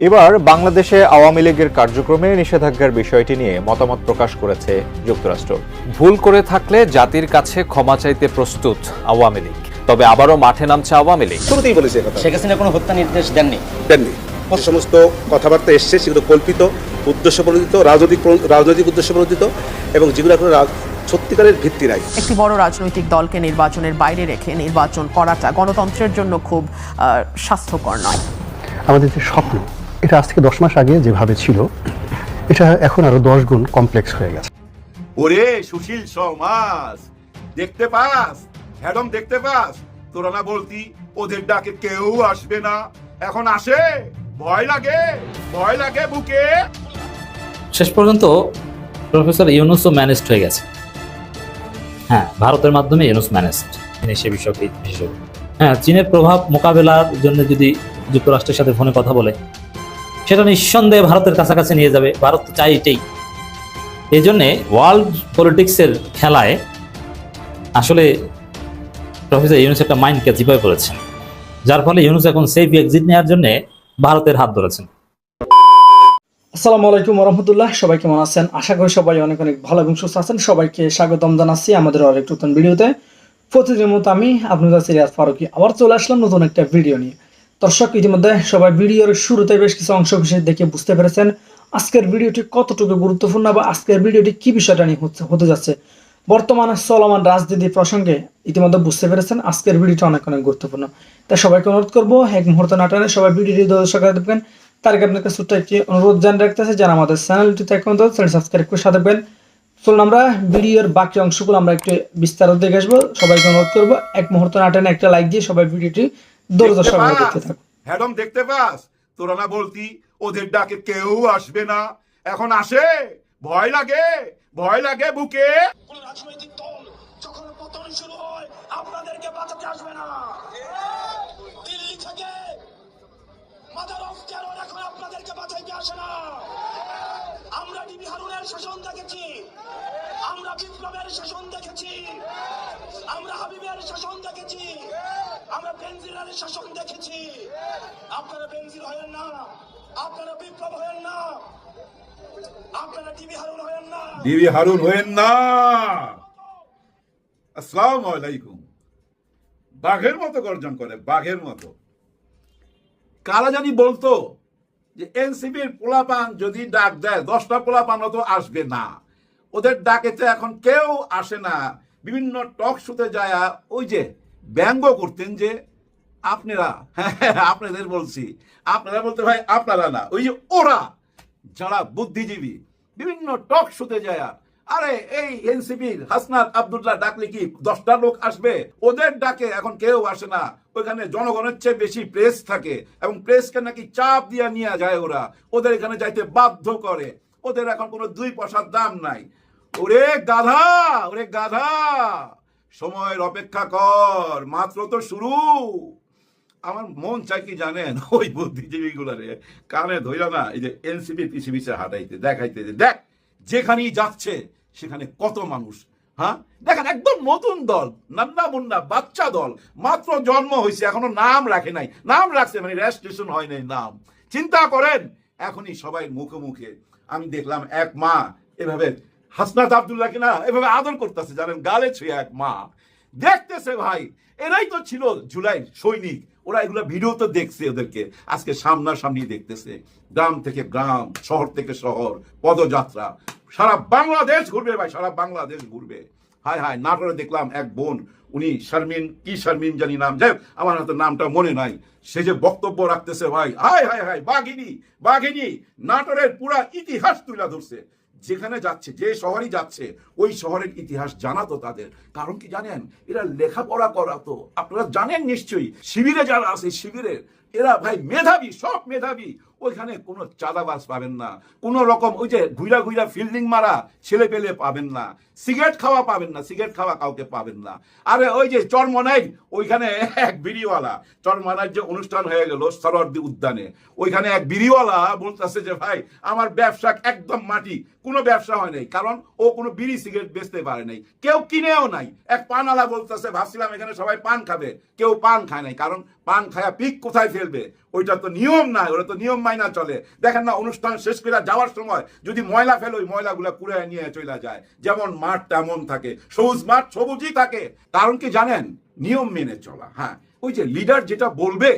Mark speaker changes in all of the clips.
Speaker 1: এবার বাংলাদেশে আওয়ামী লীগের কার্যক্রমে নিষেধাজ্ঞার বিষয়টি নিয়ে মতামত প্রকাশ করেছে যুক্তরাষ্ট্র। ভুল করে থাকলে জাতির কাছে ক্ষমা চাইতে প্রস্তুত আওয়ামী লীগ, তবে আবারও মাঠে নামছে আওয়ামী লীগ।
Speaker 2: শুরুতেই বলেছে কথা,
Speaker 3: শেখ হাসিনা কোনো হত্যা নির্দেশ দেননি।
Speaker 2: যে সমস্ত কথাবার্তা এসছে সেগুলো কল্পিত, উদ্দেশ্য প্রণোদিত, রাজনৈতিক উদ্দেশ্য প্রণোদিত, এবং যেগুলো এখন সত্যিকারের ভিত্তি নাই।
Speaker 4: একটি বড় রাজনৈতিক দলকে নির্বাচনের বাইরে রেখে নির্বাচন করাটা গণতন্ত্রের জন্য খুব স্বাস্থ্যকর নয়।
Speaker 5: আমাদের যে স্বপ্ন, এটা আজ থেকে 10 মাস আগে যেভাবে ছিল, এটা এখন আরো 10 গুণ কমপ্লেক্স হয়ে গেছে।
Speaker 6: ওরে সুশীল সমাজ, দেখতে পাস হ্যাডম, দেখতে পাস তোরা না বলতি ওদের ডাকে কেউ আসবে না, এখন আসে। ভয় লাগে, ভয় লাগে বুকে।
Speaker 7: শেষ পর্যন্ত প্রফেসর ইউনুসও ম্যানেজড হয়ে গেছে। হ্যাঁ, ভারতের মাধ্যমে ইউনুস ম্যানেজড, তিনি সে বিষয়কে বিশেষজ্ঞ। হ্যাঁ, চীনের প্রভাব মোকাবেলার জন্য যদি যুক্তরাষ্ট্রের সাথে ফোনে কথা বলে, সেটা নিঃসন্দেহে ভারতের কাছাকাছি নিয়ে যাবে। ভারত তো চাই এটাই। এই জন্যে ওয়ার্ল্ড পলিটিক্সের খেলায় আসলে প্রফেসর ইউনুস একটা মাইন্ডকে চিপায় পড়েছেন, যার ফলে ইউনুস এখন সেফ এক্সিট নেওয়ার জন্য ভারতের হাত ধরেছেন।
Speaker 8: আসসালামু আলাইকুম রহমতুল্লাহ, সবাই কেমন আছেন? আশা করি সবাই অনেক অনেক ভালো এবং সুস্থ আছেন। সবাইকে স্বাগতম জানাচ্ছি আমাদের আরেক নতুন ভিডিওতে। প্রতিদিনের মতো আমি আপনাদের সিরিয়াস ফারুকি আবার চলে আসলাম নতুন একটা ভিডিও নিয়ে। দর্শক, ইতিমধ্যে সবাই ভিডিওর শুরুতে বেশ কিছু অংশ বিশেষ দেখে বুঝতে পেরেছেন আজকের ভিডিওটি কতটুকু গুরুত্বপূর্ণ বা আজকের ভিডিওটি কি বিষয়টা নিয়ে হতে যাচ্ছে। বর্তমানে চলমান রাজনীতি প্রসঙ্গে ইতিমধ্যে বুঝতে পেরেছেন আজকের ভিডিওটা অনেক অনেক গুরুত্বপূর্ণ। তাই সবাইকে অনুরোধ করবো এক মুহূর্ত না টানে সবাই ভিডিওটি দর্শক দেখবেন। তার আগে আপনাকে ছোট্ট একটি অনুরোধ জানিয়ে রাখতেছে, যারা আমাদের চ্যানেলটিতে এখন চ্যানেল সাবস্ক্রাইব করে সাথে দেবেন। চলুন আমরা ভিডিওর বাকি অংশগুলো আমরা একটু বিস্তারিত দেখে আসবো। সবাইকে অনুরোধ করবো এক মুহূর্ত না টানে একটা লাইক দিয়ে সবাই ভিডিওটি দর্শক দেখতে থাকুন।
Speaker 6: হ্যাডম, দেখতে পাস তোরা না বলতি ওদের ডাকে কেউ আসবে না, এখন আসে। ভয় লাগে, ভয় লাগে বুকে।
Speaker 9: কোন রাজনৈতিক দল যখন পতন শুরু হয় আপনাদেরকে বাঁচাতে আসবে না। দিল্লি থেকে মাদার অফ টেরর এখন আপনাদেরকে বাঁচাইতে আসে না। আমরা ডিবি হারুনের শাসন দেখেছি, আমরা বিপ্লবের শাসন দেখেছি, আমরা হাবিবের শাসন দেখেছি, আমরা বেনজিরের শাসন দেখেছি। আপনারা বেনজির হয়েন না, আপনারা বিপ্লব হয়েন না, আপনারা ডিবি হারুন হয়েন না,
Speaker 6: ডিবি হারুন হয়েন না। আসসালামু আলাইকুম। বাঘের মতো গর্জন করে, বাঘের মতো। কারা জানি বলতো যে এনসিপির পোলাপান যদি ডাক দেয় 10টা পোলাপানও তো আসবে না, ওদের ডাকেতে এখন কেউ আসে না। বিভিন্ন টক শোতে যায় ওই যে ব্যঙ্গ করতেন যে আপনারা, আপনাদের বলছি, আপনারা বলতে ভাই আপনারা না, ওই যে ওরা যারা বুদ্ধিজীবী বিভিন্ন টক শোতে যায়, আরে এই এনসিপির হাসনাত আব্দুল্লাহ ডাকলে কি 10টা লোক আসবে? ওদের ডাকে এখন কেউ আসে না। ওইখানে জনগণের চেয়ে বেশি প্রেস থাকে এবং প্রেসকে নাকি চাপ দিয়ে নিয়ে যায় ওরা, ওদের এখানে যাইতে বাধ্য করে। ওদের এখন কোনো 2 পয়সার দাম নাই। ওরে গাধা, ওরে গাধা, সময়ের অপেক্ষা কর, মাত্র তো শুরু। আমার মন চাই কি জানেন, ওই বুদ্ধিজীবী গুলারে কানে ধইরা না এই যে এনসিপি পিছে পিছে হাঁটাইতে দেখাইতে, দেখ যেখানেই যাচ্ছে সেখানে কত মানুষ। হ্যাঁ দেখেন, একদম নতুন দল, নান্না মুন্না বাচ্চা দল, মাত্র জন্ম হয়েছে, এখনো নাম রাখে নাই। নাম রাখছে মানে রেজিস্ট্রেশন হয় নাই নাম। চিন্তা করেন, এখনই সবাই মুখে মুখে আমি দেখলাম এক মা এভাবে হাসনাত আব্দুল্লাহকে না এভাবে আদর করতেছে, জানেন, গালে ছুঁয়ে এক মা দেখতেছে। ভাই এরাই তো ছিল জুলাই সৈনিক, ওরা এগুলো ভিডিও তো দেখছে, ওদেরকে আজকে সামনাসামনি দেখতেছে। গ্রাম থেকে গ্রাম, শহর থেকে শহর, পদযাত্রা, সারা বাংলাদেশ ঘুরবে ভাই, সারা বাংলাদেশ ঘুরবে। হায় হায়, নাটোরে দেখলাম এক বোন, উনি শারমিন, কি শারমিন জানি নাম, যাই আমার হয়তো নামটা মনে নাই, সে যে বক্তব্য রাখতেছে ভাই, হায় হায় হায়, বাঘিনী বাঘিনী নাটোরের পুরা ইতিহাস তুলে ধরছে। যেখানে যাচ্ছে, যে শহরই যাচ্ছে, ওই শহরের ইতিহাস জানা তো তাদের। কারণ কি জানেন, এরা লেখাপড়া করা তো, আপনারা জানেন নিশ্চয়ই। শিবিরে যারা আছে, শিবিরের এরা ভাই মেধাবী, সব মেধাবী। ওইখানে কোনো চাঁদাবাজ পাবেন না, কোন রকম ওই যে ঘুরা ঘুরা ফিল্ডিং মারা ছেলে পেলে পাবেন না, সিগারেট খাওয়া পাবেন না, সিগারেট খাওয়া কাউকে পাবেন না। আরে ওই যে চরমনাই, ওইখানে এক বিড়িওয়ালা, চরমনাইয়ের যে অনুষ্ঠান হয়ে গেল সরোয়ার্দী উদ্যানে, ওইখানে এক বিড়িওয়ালা বলতেছে যে ভাই আমার ব্যবসা একদম মাটি, কোনো ব্যবসা হয় নাই, কারণ ও কোনো বিড়ি সিগারেট বেচতে পারে নাই, কেউ কিনেও নাই। এক পানওয়ালা বলতেছে ভাবছিলাম এখানে সবাই পান খাবে, কেউ পান খায় নাই, কারণ পান খায়া পিক কোথায় ফেলবে, ওইটা তো নিয়ম নাই, ওরা তো নিয়ম মাইনা চলে। দেখেন না, অনুষ্ঠান শেষ করে যাওয়ার সময় যদি ময়লা ফেলে ওই ময়লাগুলা কুড়ায় নিয়ে চলে যায়। যেমন মাঠ তেমন থাকে, সবুজ মাঠ সবুজই থাকে। কারণ কি জানেন, নিয়ম মেনে চলা। হ্যাঁ, ওই যে লিডার যেটা বলবে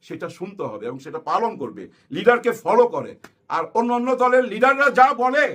Speaker 6: সেটা শুনতে হবে এবং সেটা পালন করবে, লিডারকে ফলো করে। আর অন্য অন্য দলের লিডাররা যা বলে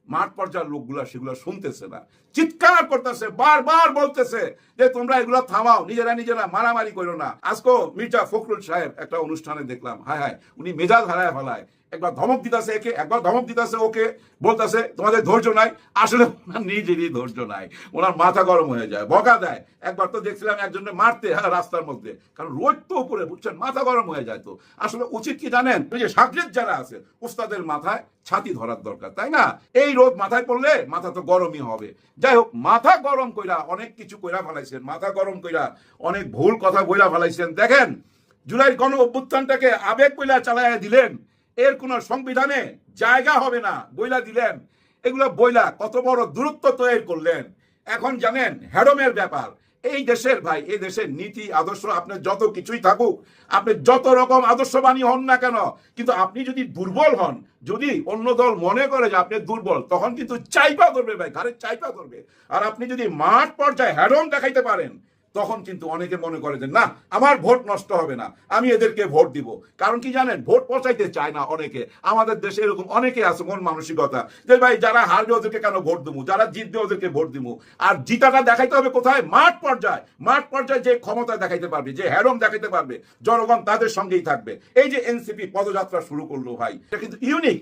Speaker 6: মাঠ পর্যায়ের লোকগুলা সেগুলো শুনতেছে না, চিৎকার করতেছে, বারবার বলতেছে যে তোমরা এগুলো থামাও, নিজেরা মারামারি করো না। আজকেও মির্জা ফখরুল সাহেব একটা অনুষ্ঠানে দেখলাম, হায় হায়, উনি মেজাজ হারায় ফেলায়, একবার ধমক দিতেছে একে, একবার ধমক দিতেছে ওকে, বলতেছে তোমাদের ধৈর্য নাই। আসলে ওনার নিজেরই ধৈর্য নাই, ওনার মাথা গরম হয়ে যায়, বকা দেয়। একবার তো দেখছিলাম একজনকে মারতে, হ্যাঁ, রাস্তার মধ্যে, কারণ রোদ তো উপরে, বুঝছেন, মাথা গরম হয়ে যায়। তো আসলে উচিত কি জানেন, ওই যে সাগরেদ যারা আছে উস্তাদের মাথায় ছাতি ধরার দরকার, তাই না? এই রোদ মাথায় পড়লে মাথা তো গরমই হবে। যাই হোক, মাথা গরম কইরা অনেক কিছু কইরা ফেলাইছেন, মাথা গরম কইরা অনেক ভুল কথা বইরা ফেলাইছেন। দেখেন, জুলাই গণ অভ্যুত্থানটাকে আবেগ কইরা চালাইয়া দিলেন, এর কোন সংবিধানে জায়গা হবে না বইলা দিলেন। এগুলো বইলা কত বড় দূরত্ব তৈরি করলেন। এখন জানেন হেডমের ব্যাপার, এই দেশের ভাই, এই দেশের নীতি আদর্শ আপনার যত কিছুই থাকুক, আপনি যত রকম আদর্শবাণী হন না কেন, কিন্তু আপনি যদি দুর্বল হন, যদি অন্য দল মনে করে যে আপনি দুর্বল, তখন কিন্তু চাইপা ধরবে ভাই, ঘাড়ে চাইপা ধরবে। আর আপনি যদি মাঠ পর্যায়ে হেডম দেখাইতে পারেন, তখন কিন্তু অনেকে মনে করে যে না, আমার ভোট নষ্ট হবে না, আমি এদেরকে ভোট দিব। কারণ কি জানেন, ভোট পৌঁছাইতে চায় না অনেকে। আমাদের দেশে এরকম অনেকে আছে মন মানসিকতা যে ভাই যারা হারবে ওদেরকে কেন ভোট দেবো, যারা জিতবে ওদেরকে ভোট দিব। আর জিতাটা দেখাইতে হবে কোথায়? মাঠ পর্যায়ে। মাঠ পর্যায়ে যে ক্ষমতা দেখাইতে পারবে, যে হেরম দেখাইতে পারবে, জনগণ তাদের সঙ্গেই থাকবে। এই যে এনসিপি পদযাত্রা শুরু করলো ভাই, এটা কিন্তু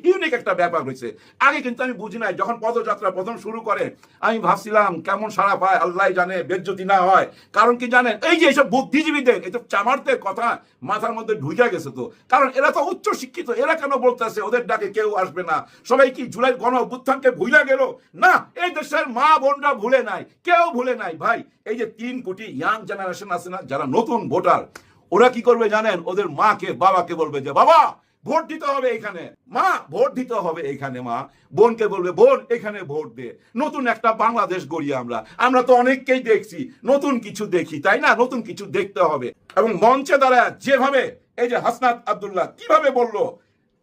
Speaker 6: ইউনিক একটা ব্যাপার হয়েছে। আগে কিন্তু আমি বুঝি নাই, যখন পদযাত্রা প্রথম শুরু করে আমি ভাবছিলাম কেমন সারা পায় আল্লাহ জানে, বেজ্জতি না হয়। কারণ কি জানেন, এই যে এইসব বুদ্ধিজীবীদের, এইসব চামারদের কথা মাথার মধ্যে ঢুকে গেছে। তো কারণ এরা তো উচ্চ শিক্ষিত, এরা কেন বলতেছে ওদের ডাকে কেউ আসবে না? সবাই কি জুলাই গণ অভ্যুত্থানকে ভুলে গেল? না, এই দেশের মা বোনরা ভুলে নাই, কেউ ভুলে নাই ভাই। এই যে 3 কোটি ইয়াং জেনারেশন আছে না, যারা নতুন ভোটার, ওরা কি করবে জানেন, ওদের মাকে বাবাকে বলবে যে বাবা ভোট দিতে হবে এখানে, মা ভোট দিতে হবে এখানে, মা বোনকে বলবে বোন এখানে ভোট দে। নতুন একটা বাংলাদেশ গড়ি আমরা তো অনেককেই দেখছি, নতুন কিছু দেখি, তাই না? নতুন কিছু দেখতে হবে। এবং মঞ্চে দাঁড়ায় যেভাবে এই যে হাসনাত আব্দুল্লাহ কিভাবে বলল,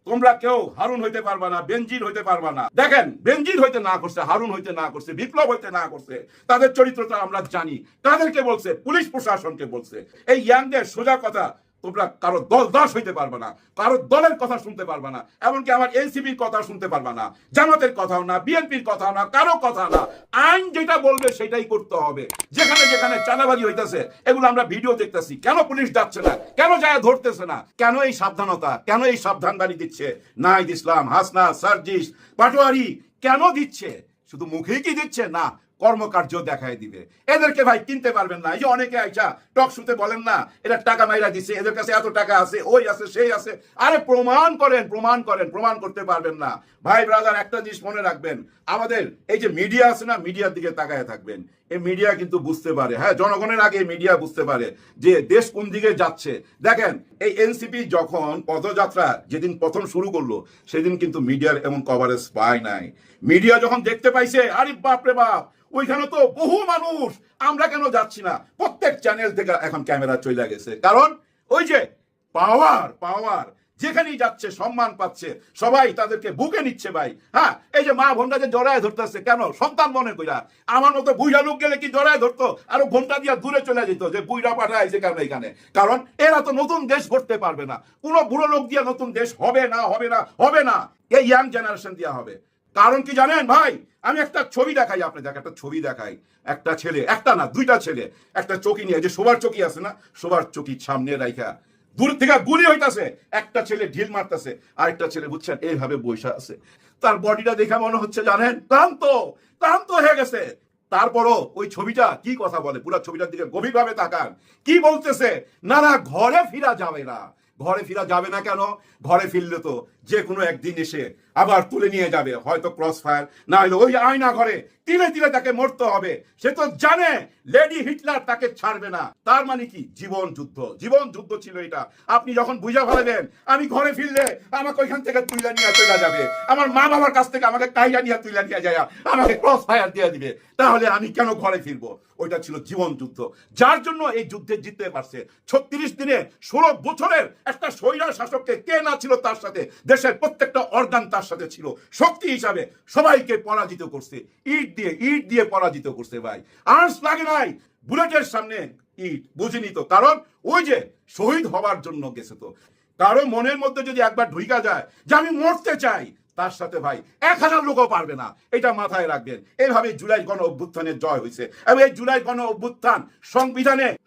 Speaker 6: তোমরা কেউ হারুন হইতে পারবা না, বেনজির হইতে পারবা না। দেখেন, বেনজির হইতে না করছে, হারুন হইতে না করছে, বিপ্লব হইতে না করছে, তাদের চরিত্রটা আমরা জানি। তাদেরকে বলছে, পুলিশ প্রশাসনকে বলছে, এই ইয়াংদের সোজা কথা, তোমরা কারো দল দাস হইতে পারবে না, কারো দলের কথা শুনতে পারবে না, এমনকি আমার এনসিপির কথা শুনতে পারবে না, জামাতের কথাও না, বিএনপির কথাও না, কারো কথা না। আইন যেটা বলবে সেটাই করতে হবে। যেখানে যেখানে চাঁদাবাজি হইতেছে, এগুলো আমরা ভিডিও দেখতেছি, কেন পুলিশ যাচ্ছে না, কেন যায় ধরতেছে না, কেন এই সাবধানতা, কেন এই সাবধানবাণী দিচ্ছে নাহিদ ইসলাম, হাসনা, সার্জিস, পাটোয়ারি কেন দিচ্ছে? শুধু মুখেই কি দিচ্ছে? না, কর্মকার্য দেখায় দিবে। এদেরকে ভাই কিনতে পারবেন না। এই যে অনেকে আইসা টক শুতে বলেন না, এরা টাকা মাইরা দিচ্ছে, এদের কাছে এত টাকা আছে, ওই আছে, সেই আছে। আরে প্রমাণ করেন, প্রমাণ করতে পারবেন না ভাই। ব্রাদার, একটা জিনিস মনে রাখবেন, আমাদের এই যে মিডিয়া আছে না, মিডিয়ার দিকে তাকায় থাকবেন। এই মিডিয়া কিন্তু বুঝতে পারে, হ্যাঁ, জনগণের আগে মিডিয়া বুঝতে পারে যে দেশ কোন দিকে যাচ্ছে। দেখেন, এই এনসিপি যখন পদযাত্রা যেদিন প্রথম শুরু করলো, সেদিন কিন্তু মিডিয়ার এমন কভারেজ পায় নাই। মিডিয়া যখন দেখতে পাইছে, আরে বাপরে বাপ, ওইখানে তো বহু মানুষ, আমরা কেন যাচ্ছি না? প্রত্যেক চ্যানেল থেকে এখন ক্যামেরা চলে গেছে। কারণ ওই যে পাওয়ার যেখানেই যাচ্ছে সম্মান পাচ্ছে, সবাই তাদেরকে বুকে নিচ্ছে ভাই। হ্যাঁ, এই যে মা বোনটা যে জড়ায় ধরতেছে, কেন? সন্তান মনে কইরা। আমার মতো বুইড়া লোক গেলে কি জড়ায় ধরতো? আরো ঘন্টা দিয়া দূরে চলে যেত যে বুইড়া পাঠাইছে কেন এখানে। কারণ এরা তো নতুন দেশ গড়তে পারবে না। কোনো বুড়ো লোক দিয়া নতুন দেশ হবে না। এই ইয়াং জেনারেশন দিয়া হবে। কারণ কি জানেন ভাই, আমি একটা ছবি দেখাই আপনাদের, একটা ছবি দেখাই। একটা ছেলে, একটা না, 2টা ছেলে একটা চকি নিয়ে, যে শোবার চকি আছে না, শোবার চকির সামনে রাইখা দূর থেকে গুলি হইতাছে। একটা ছেলে ঢিল মারতেছে, আরেকটা ছেলে, বুঝছেন, এইভাবে বসে আছে। তার বডিটা দেখা মনে হচ্ছে জানেন ক্লান্ত হয়ে গেছে। তারপরও ওই ছবিটা কি কথা বলে, পুরো ছবিটার দিকে গভীরভাবে তাকান। কি বলতেছে? না, ঘরে ফিরা যাবে না। ঘরে ফিরা যাবে না কেন? ঘরে ফিরলে তো যে কোনো একদিন এসে আবার তুলে নিয়ে যাবে, হয়তো ক্রস ফায়ার, না হলে ওই আয়না ঘরে তিলে তিলে তাকে মরতে হবে। সে তো জানে লেডি হিটলার তাকে ছাড়বে না। তার মানে কি? জীবন যুদ্ধ, জীবন যুদ্ধ ছিল এটা। আপনি যখন বুঝা ফেলবেন আমি ঘরে ফিরলে আমাকে ওইখান থেকে তুলে নিয়ে চলে যাবে, আমার মা বাবার কাছ থেকে আমাকে কাইয়া নিয়ে তুলে নিয়ে যায়, আমাকে ক্রস ফায়ার দিয়ে দিবে, তাহলে আমি কেন ঘরে ফিরবো? ওইটা ছিল জীবন যুদ্ধ, যার জন্য এই যুদ্ধে জিততে পারছে। 36 দিনে 16 বছরের একটা স্বৈরাচার শাসককে কে না ছিল তার সাথে, দেশের প্রত্যেকটা অর্গান তার সাথে ছিল, শক্তি হিসাবে সবাইকে পরাজিত করছে, ইট দিয়ে পরাজিত করছে। ভাই আর্মস লাগে নাই, বুলেটের সামনে ইট, বুঝিনি তো, কারণ ওই যে শহীদ হবার জন্য গেছে। তো কারো মনের মধ্যে যদি একবার ঢুইকা যায় যে আমি মরতে চাই, তার সাথে ভাই 1000 লোকও পারবে না, এটা মাথায় রাখবেন। এইভাবে জুলাই গণ অভ্যুত্থানের জয় হয়েছে, এবং এই জুলাই গণ অভ্যুত্থান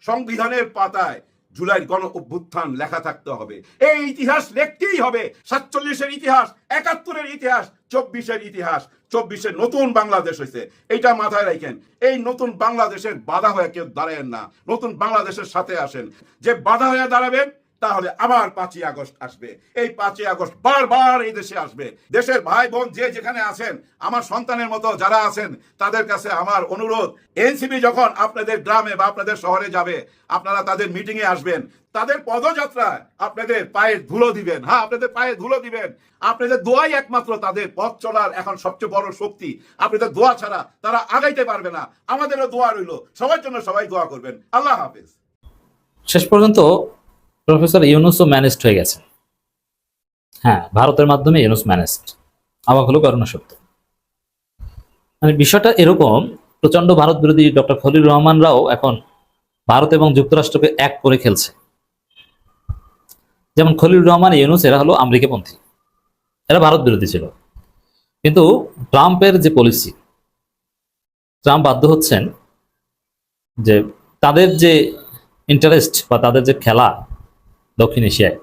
Speaker 6: সংবিধানের পাতায় জুলাই গণ অভ্যুত্থান লেখা থাকতে হবে। এই ইতিহাস লিখতেই হবে, 47-এর ইতিহাস, 71-এর ইতিহাস, 24-এর ইতিহাস। 24-এ নতুন বাংলাদেশ হয়েছে, এইটা মাথায় রাখেন। এই নতুন বাংলাদেশের বাধা হয়ে কেউ দাঁড়ায়েন না, নতুন বাংলাদেশের সাথে আসেন। যে বাধা হয়ে দাঁড়াবেন, তাহলে আবার 5ই আগস্ট আসবে। এই 5ই আগস্ট বারবার এই দেশে আসবে। দেশের ভাই বোন যে যেখানে আছেন, আমার সন্তানের মতো যারা আছেন, তাদের কাছে আমার অনুরোধ, এনসিপি যখন আপনাদের গ্রামে বা আপনাদের শহরে যাবে, আপনারা তাদের মিটিং এ আসবেন, তাদের পদযাত্রায় আপনাদের পায়ে ধুলো দিবেন। হ্যাঁ, আপনাদের পায়ে ধুলো দিবেন। আপনাদের দোয়াই একমাত্র তাদের পথ চলার এখন সবচেয়ে বড় শক্তি। আপনাদের দোয়া ছাড়া তারা আগাইতে পারবে না। আমাদেরও দোয়া রইল, সবার জন্য সবাই দোয়া করবেন। আল্লাহ হাফেজ।
Speaker 7: শেষ পর্যন্ত প্রফেসর ইউনুসও ম্যানেজড হয়ে গেছে। হ্যাঁ, ভারতের মাধ্যমে ইউনুস ম্যানেজড, অবাক হলো করোনা সত্য। মানে বিষয়টা এরকম, প্রচন্ড ভারত বিরোধী ডক্টর খলিলুর রহমানরাও এখন ভারত এবং যুক্তরাষ্ট্রকে এক করে খেলছে। যেমন খলিলুর রহমান, ইউনুস, এরা হলো আমেরিকাপন্থী, এরা ভারত বিরোধী ছিল। কিন্তু ট্রাম্পের যে পলিসি, ট্রাম্প বাধ্য হচ্ছেন যে তাদের যে ইন্টারেস্ট বা তাদের যে খেলা দক্ষিণ এশিয়ায়,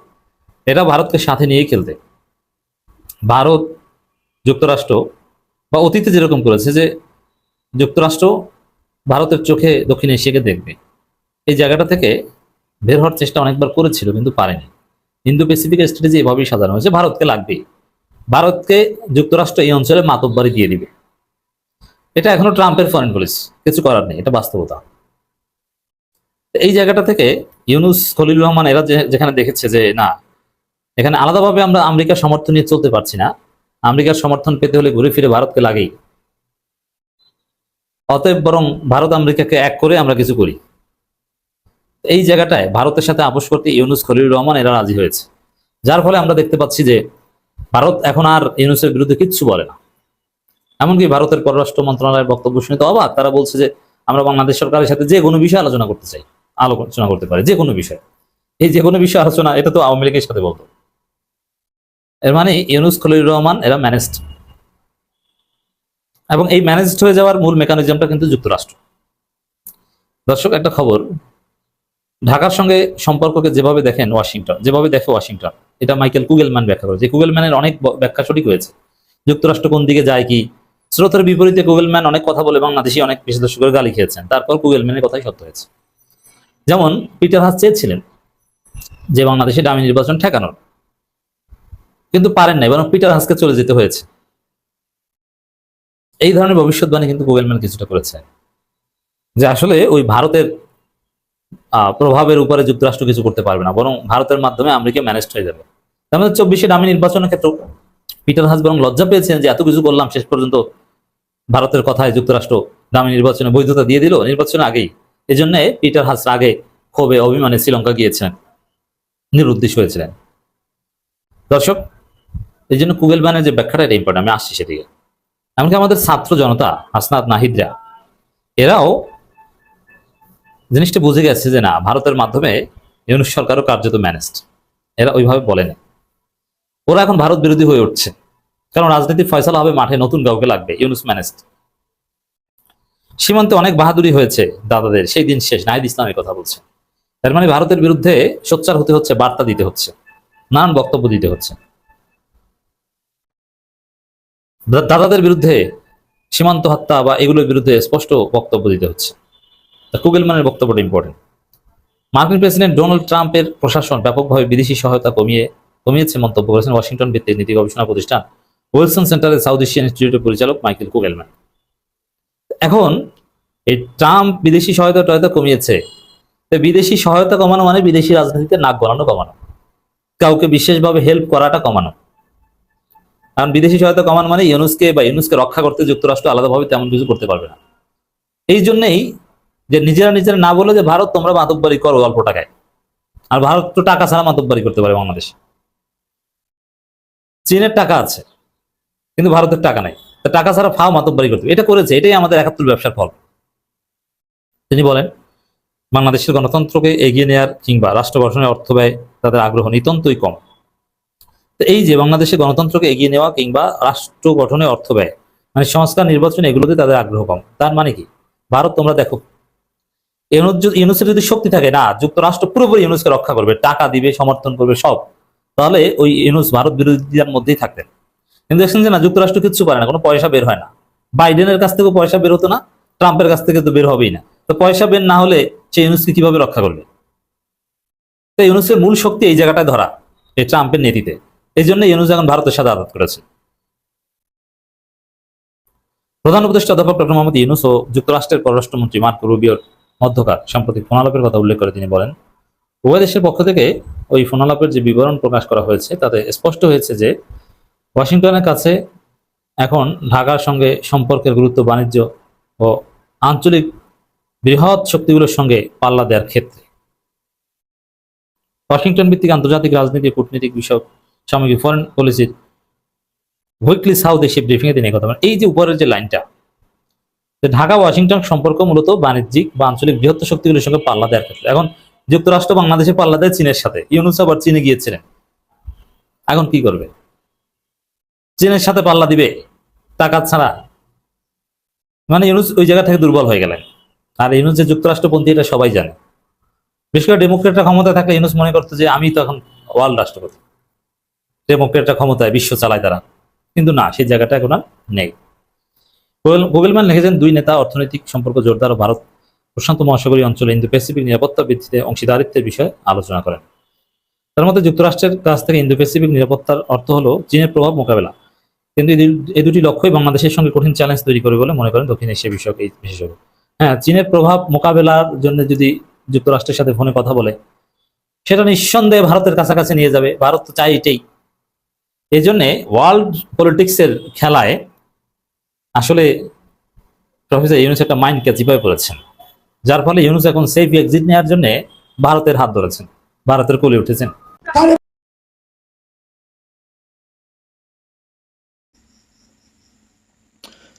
Speaker 7: এটা ভারতকে সাথে নিয়েই খেলতে। ভারত, যুক্তরাষ্ট্র বা অতীতে যেরকম করেছে যে যুক্তরাষ্ট্র ভারতের চোখে দক্ষিণ এশিয়াকে দেখবে, এই জায়গাটা থেকে বের হওয়ার চেষ্টা অনেকবার করেছিল, কিন্তু পারেনি। ইন্দো প্যাসিফিক স্ট্র্যাটেজি এভাবেই সাজানো হয়েছে, ভারতকে লাগবেই, ভারতকে যুক্তরাষ্ট্র এই অঞ্চলে মাতব্বরি দিয়ে দিবে। এটা এখনো ট্রাম্পের ফরেন পলিসি, কিছু করার নেই, এটা বাস্তবতা। এই জায়গাটা থেকে ইউনুস, খলিলুর রহমান এরা যেখানে দেখেছে যে না, এখানে আলাদাভাবে আমরা আমেরিকার সমর্থন নিয়ে চলতে পারছি না, আমেরিকার সমর্থন পেতে হলে ঘুরে ফিরে ভারতকে লাগেই, অতএব বরং ভারত আমেরিকাকে এক করে আমরা কিছু করি। এই জায়গাটায় ভারতের সাথে আপোষ করতে ইউনুস, খলিলুর রহমান এরা রাজি হয়েছে, যার ফলে আমরা দেখতে পাচ্ছি যে ভারত এখন আর ইউনুসের বিরুদ্ধে কিচ্ছু বলে না। এমনকি ভারতের পররাষ্ট্র মন্ত্রণালয়ের বক্তব্য শুনে তো অবাক, তারা বলছে যে আমরা বাংলাদেশ সরকারের সাথে যে কোনো বিষয়ে আলোচনা করতে চাই, আলোচনা করতে পারে যে কোনো বিষয়। এই যে কোনো বিষয় আলোচনা, এটা তো আওয়ামী লীগের সাথে বলতো। এর মানে ইউনুস, খলিলুর রহমান এরা ম্যানেজড, এবং এই ম্যানেজড হয়ে যাওয়ার মূল মেকানিজমটা কিন্তু যুক্তরাষ্ট্র। দর্শক, একটা খবর, ঢাকার সঙ্গে সম্পর্ককে যেভাবে দেখেন ওয়াশিংটন, যেভাবে দেখে ওয়াশিংটন, এটা মাইকেল কুগেলম্যান ব্যাখ্যা করেছে। কুগেলম্যানের অনেক ব্যাখ্যা সঠিক হয়েছে। যুক্তরাষ্ট্র কোন দিকে যায় কি, স্রোতের বিপরীতে কুগেলম্যান অনেক কথা বলে বাংলাদেশি অনেক বিশ্লেষকের গালি খেয়েছেন, তারপর কুগেলম্যানের কথাই সত্য হয়েছে। যেমন পিটার হাস চেয়েছিলেন যে বাংলাদেশে ডামি নির্বাচন ঠেকানোর, কিন্তু পারেন নাই, বরং পিটার হাসকে চলে যেতে হয়েছে। এই ধরনের ভবিষ্যৎবাণী কিন্তু কুগেলম্যান কিছুটা করেছে, যে আসলে ওই ভারতের প্রভাবের উপরে যুক্তরাষ্ট্র কিছু করতে পারবে না, বরং ভারতের মাধ্যমে আমেরিকা ম্যানেজড হয়ে যাবে। তার মধ্যে 24-এ ডামি নির্বাচনের ক্ষেত্রে পিটার হাস বরং লজ্জা পেয়েছেন যে এত কিছু করলাম, শেষ পর্যন্ত ভারতের কথায় যুক্তরাষ্ট্র ডামি নির্বাচনে বৈধতা দিয়ে দিল নির্বাচনের আগেই। এই জন্য পিটার হাস আগে ক্ষোভে অভিমানে শ্রীলঙ্কা গিয়েছিলেন, নিরুদ্দেশ হয়েছিলেন। দর্শক, এই জন্য কুগেলম্যানের যে ব্যাখ্যাটা, এটা ইম্পর্টেন্ট, আমি আসছি সেদিকে। এমনকি আমাদের ছাত্র জনতা, হাসনাত, নাহিদরা, এরাও জিনিসটা বুঝে গেছে যে না, ভারতের মাধ্যমে ইউনুস সরকারও কার্যত ম্যানেজড। এরা ওইভাবে বলেনি, ওরা এখন ভারত বিরোধী হয়ে উঠছে, কারণ রাজনীতির ফয়সালা হবে মাঠে, নতুন কাউকে লাগবে। ইউনুস ম্যানেজড। সীমান্তে অনেক বাহাদুরি হয়েছে দাদাদের, সেই দিন শেষ। নাহিদ ইসলামের কথা বলছে। তার মানে ভারতের বিরুদ্ধে সোচ্চার হতে হচ্ছে, বার্তা দিতে হচ্ছে, নানান বক্তব্য দিতে হচ্ছে। দাদাদের বিরুদ্ধে, সীমান্ত হত্যা বা এগুলোর বিরুদ্ধে স্পষ্ট বক্তব্য দিতে হচ্ছে। কুগেলম্যানের বক্তব্যটা ইম্পর্টেন্ট। মার্কিন প্রেসিডেন্ট ডোনাল্ড ট্রাম্পের প্রশাসন ব্যাপকভাবে বিদেশি সহায়তা কমিয়েছে মন্তব্য করেছেন ওয়াশিংটন ভিত্তিক নীতি গবেষণা প্রতিষ্ঠান ওয়েলসন সেন্টারের সাউথ এশিয়ান ইনস্টিটিউটের পরিচালক মাইকেল কুগেলম্যান। এখন এই ট্রাম্প বিদেশি সহায়তা কমিয়েছে, তো বিদেশি সহায়তা কমানো মানে বিদেশি রাজনীতিতে নাক গলানো কমানো, কাউকে বিশেষভাবে হেল্প করাটা কমানো। কারণ বিদেশি সহায়তা কমানো মানে ইউনুসকে রক্ষা করতে যুক্তরাষ্ট্র আলাদাভাবে তেমন কিছু করতে পারবে না। এই জন্যই যে নিজেরা না বলে যে ভারত তোমরা মাতব্বরি করো অল্প টাকায়, আর ভারত তো টাকা ছাড়া মাতব্বরি করতে পারে বাংলাদেশে। চীনের টাকা আছে কিন্তু ভারতের টাকা নাই, টাকা ছাড়া ফাও মাতব্বরি করতে, এটা করেছে। এটাই আমাদের ৭১ ব্যবসার ফল। তিনি বলেন বাংলাদেশের গণতন্ত্রকে এগিয়ে নেওয়ার কিংবা রাষ্ট্র গঠনের অর্থ ব্যয় তাদের আগ্রহ নিতান্তই কম। তো এই যে বাংলাদেশের গণতন্ত্রকে এগিয়ে নেওয়া কিংবা রাষ্ট্র গঠনের অর্থ ব্যয় মানে সংস্কার, নির্বাচন, এগুলোতে তাদের আগ্রহ কম। তার মানে কি, ভারত তোমরা দেখো ইউনুসের যদি শক্তি থাকে না, যুক্তরাষ্ট্র পুরোপুরি ইউনুসকে রক্ষা করবে, টাকা দিবে, সমর্থন করবে সব, তাহলে ওই ইউনুস ভারত বিরোধীদের মধ্যেই থাকতেন। কিন্তু দেখছেন যে না, যুক্তরাষ্ট্র কিচ্ছু পারে না, কোনো পয়সা বের হয় না। বাইডেনের কাছ থেকেও পয়সা বের হতো না, ট্রাম্পের কাছ থেকে তো বের হবেই না। তো পয়সা বের না হলে সে ইউনুসকে কিভাবে রক্ষা করবে? তো ইউনুসের মূল শক্তি এই জায়গাটায় ধরা, এই ট্রাম্পের নীতিতে। এই জন্য ইউনুস এখন ভারতের সাথে আঘাত করেছে। প্রধান উপদেষ্টা অধ্যাপক ডক্টর মোহাম্মদ ইউনুস ও যুক্তরাষ্ট্রের পররাষ্ট্রমন্ত্রী মার্কো রুবিওর মধ্যকার সাম্প্রতিক ফোনালাপের কথা উল্লেখ করে তিনি বলেন, উভয় দেশের পক্ষ থেকে ওই ফোনালাপের যে বিবরণ প্রকাশ করা হয়েছে তাতে স্পষ্ট হয়েছে যে ওয়াশিংটনের কাছে এখন ঢাকার সঙ্গে সম্পর্কের গুরুত্ব বাণিজ্য ও আঞ্চলিক বৃহৎ শক্তিগুলোর সঙ্গে পাল্লা দেওয়ার ক্ষেত্রে। ওয়াশিংটন ভিত্তিক আন্তর্জাতিক রাজনীতি কূটনীতিক বিষয়ক সামগ্রিক ফরেন পলিসির উইকলি সাউথ এশিয়া ব্রিফিংয়ে তিনি কথা বলেন। এই যে উপরের যে লাইনটা, ঢাকা ওয়াশিংটন সম্পর্ক মূলত বাণিজ্যিক বা আঞ্চলিক বৃহত্তর শক্তিগুলোর সঙ্গে পাল্লা দেওয়ার ক্ষেত্রে। এখন যুক্তরাষ্ট্র বাংলাদেশে পাল্লা দেয় চীনের সাথে, ইউনুস আবার চীনে গিয়েছিলেন, এখন কি করবে? চীনের সাথে পাল্লা দিবে টাকা ছাড়া, মানে ইউনুস ওই জায়গা থেকে দুর্বল হয়ে গেলেন। আর ইউনুস যে যুক্তরাষ্ট্রপন্থী এটা সবাই জানে। বিশেষ করে ডেমোক্রেটরা ক্ষমতায় থাকলে ইউনুস মনে করতো যে আমি তো এখন ওয়ার্ল্ড রাষ্ট্রপতি, ডেমোক্রেটরা ক্ষমতায়, বিশ্ব চালায় তারা, কিন্তু না, সেই জায়গাটা এখন আর নেই। কুগেলম্যান লিখেছেন, দুই নেতা অর্থনৈতিক সম্পর্ক জোরদার ও ভারত প্রশান্ত মহাসাগরীয় অঞ্চলে ইন্দো প্যাসিফিক নিরাপত্তা বৃদ্ধিতে অংশীদারিত্বের বিষয়ে আলোচনা করেন। তার মধ্যে যুক্তরাষ্ট্রের কাছ থেকে ইন্দো প্যাসিফিক নিরাপত্তার অর্থ হলো চীনের প্রভাব মোকাবেলা, কিন্তু এই দুটি লক্ষ্যই বাংলাদেশের সঙ্গে কঠিন চ্যালেঞ্জ তৈরি করে বলে মনে করেন দক্ষিণ এশিয়া বিষয়ক এই বিশেষজ্ঞ। হ্যাঁ, চীনের প্রভাব মোকাবেলার জন্য যদি যুক্তরাষ্ট্রের সাথে ফোনে কথা বলে, সেটা নিঃসন্দেহে ভারতের কাছাকাছি নিয়ে যাবে। ভারত তো চাই এটাই। এই জন্যে ওয়ার্ল্ড পলিটিক্সের খেলায় আসলে প্রফেসর ইউনুস একটা মাইন্ড ক্যাচিপায় পড়েছেন, যার ফলে ইউনুস এখন সেফ এক্সিট নেওয়ার জন্য ভারতের হাত ধরেছেন, ভারতের কোলে উঠেছেন।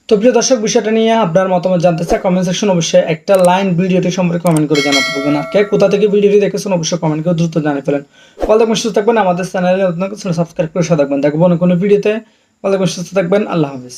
Speaker 8: তো প্রিয় দর্শক, বিষয়টা নিয়ে আপনার মতামত জানতে চাই কমেন্ট সেকশন অবশ্যই একটা লাইন ভিডিওটি সম্পর্কে কমেন্ট করে জানাতে পারবেন। আর কে কোথা থেকে ভিডিওটি দেখেছেন অবশ্যই কমেন্ট করে দ্রুত জানিয়ে ফেলেন। ভালো থাকবেন, সুস্থ থাকবেন, আমাদের চ্যানেলে নতুন কিছু সাবস্ক্রাইব করে সাথে থাকবেন। দেখবো না কোনো ভিডিওতে। ভালো থাকবেন, সুস্থ থাকবেন, আল্লাহ হাফিজ।